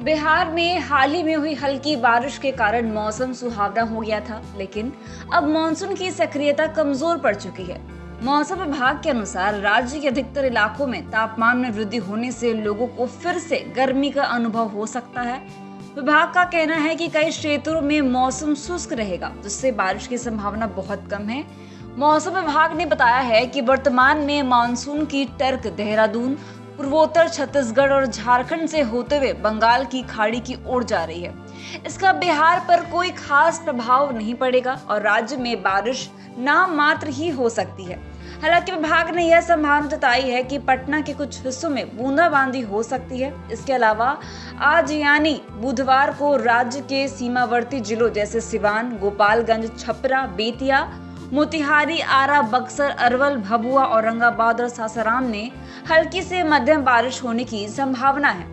बिहार में हाल ही में हुई हल्की बारिश के कारण मौसम सुहावना हो गया था, लेकिन अब मानसून की सक्रियता कमजोर पड़ चुकी है। मौसम विभाग के अनुसार राज्य के अधिकतर इलाकों में तापमान में वृद्धि होने से लोगों को फिर से गर्मी का अनुभव हो सकता है। विभाग का कहना है कि कई क्षेत्रों में मौसम शुष्क रहेगा, जिससे बारिश की संभावना बहुत कम है। मौसम विभाग ने बताया है कि वर्तमान में मानसून की टर्क देहरादून, पूर्वोत्तर छत्तीसगढ़ और झारखंड से होते हुए बंगाल की खाड़ी की ओर जा रही है। इसका बिहार पर कोई खास प्रभाव नहीं पड़ेगा और राज्य में बारिश नाम मात्र ही हो सकती है। हालांकि विभाग ने यह संभावना जताई है कि पटना के कुछ हिस्सों में बूंदाबांदी हो सकती है। इसके अलावा आज यानी बुधवार को राज्य के सीमावर्ती जिलों जैसे सिवान, गोपालगंज, छपरा, बेतिया, मोतिहारी, आरा, बक्सर, अरवल, भभुआ, औरंगाबाद और सासाराम में हल्की से मध्यम बारिश होने की संभावना है।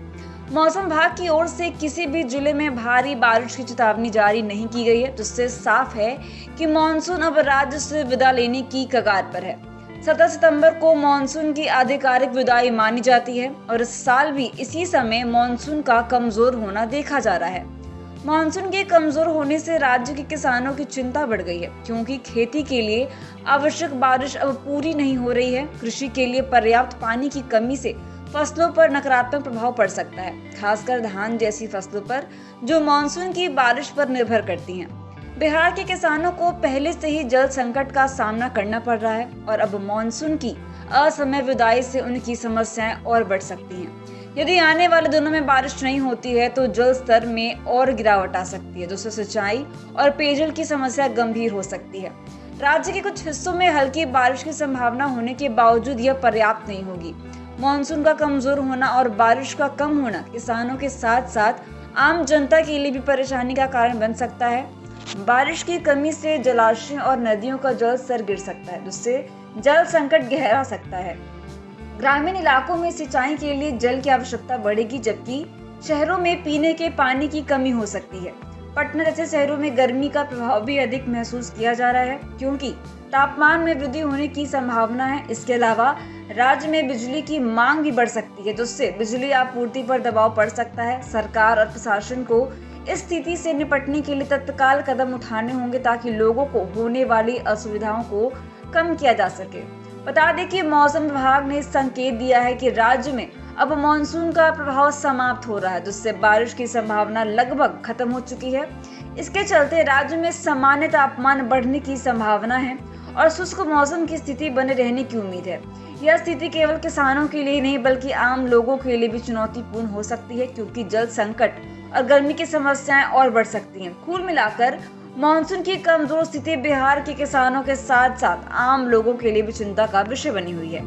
मौसम विभाग की ओर से किसी भी जिले में भारी बारिश की चेतावनी जारी नहीं की गई है, जिससे साफ है कि मानसून अब राज्य से विदा लेने की कगार पर है। 17 सितंबर को मानसून की आधिकारिक विदाई मानी जाती है और इस साल भी इसी समय मानसून का कमजोर होना देखा जा रहा है। मानसून के कमजोर होने से राज्य के किसानों की चिंता बढ़ गई है, क्योंकि खेती के लिए आवश्यक बारिश अब पूरी नहीं हो रही है। कृषि के लिए पर्याप्त पानी की कमी से फसलों पर नकारात्मक प्रभाव पड़ सकता है, खासकर धान जैसी फसलों पर जो मानसून की बारिश पर निर्भर करती हैं। बिहार के किसानों को पहले से ही जल संकट का सामना करना पड़ रहा है और अब मानसून की असमय विदाई से उनकी समस्याएं और बढ़ सकती हैं। यदि आने वाले दिनों में बारिश नहीं होती है तो जल स्तर में और गिरावट आ सकती है, जिससे सिंचाई और पेयजल की समस्या गंभीर हो सकती है। राज्य के कुछ हिस्सों में हल्की बारिश की संभावना होने के बावजूद यह पर्याप्त नहीं होगी। मानसून का कमजोर होना और बारिश का कम होना किसानों के साथ साथ आम जनता के लिए भी परेशानी का कारण बन सकता है। बारिश की कमी से जलाशयों और नदियों का जल स्तर गिर सकता है, जिससे जल संकट गहरा सकता है। ग्रामीण इलाकों में सिंचाई के लिए जल की आवश्यकता बढ़ेगी, जबकि शहरों में पीने के पानी की कमी हो सकती है। पटना जैसे शहरों में गर्मी का प्रभाव भी अधिक महसूस किया जा रहा है, क्योंकि तापमान में वृद्धि होने की संभावना है। इसके अलावा राज्य में बिजली की मांग भी बढ़ सकती है, जिससे बिजली आपूर्ति पर दबाव पड़ सकता है। सरकार और प्रशासन को इस स्थिति से निपटने के लिए तत्काल कदम उठाने होंगे, ताकि लोगों को होने वाली असुविधाओं को कम किया जा सके। बता दें कि मौसम विभाग ने संकेत दिया है कि राज्य में अब मानसून का प्रभाव समाप्त हो रहा है, जिससे बारिश की संभावना लगभग खत्म हो चुकी है। इसके चलते राज्य में सामान्य तापमान बढ़ने की संभावना है और शुष्क मौसम की स्थिति बने रहने की उम्मीद है। यह स्थिति केवल किसानों के लिए नहीं बल्कि आम लोगों के लिए भी चुनौतीपूर्ण हो सकती है, क्योंकि जल संकट और गर्मी की समस्याएं और बढ़ सकती हैं। कुल मिलाकर मानसून की कमजोर स्थिति बिहार के किसानों के साथ साथ आम लोगों के लिए भी चिंता का विषय बनी हुई है।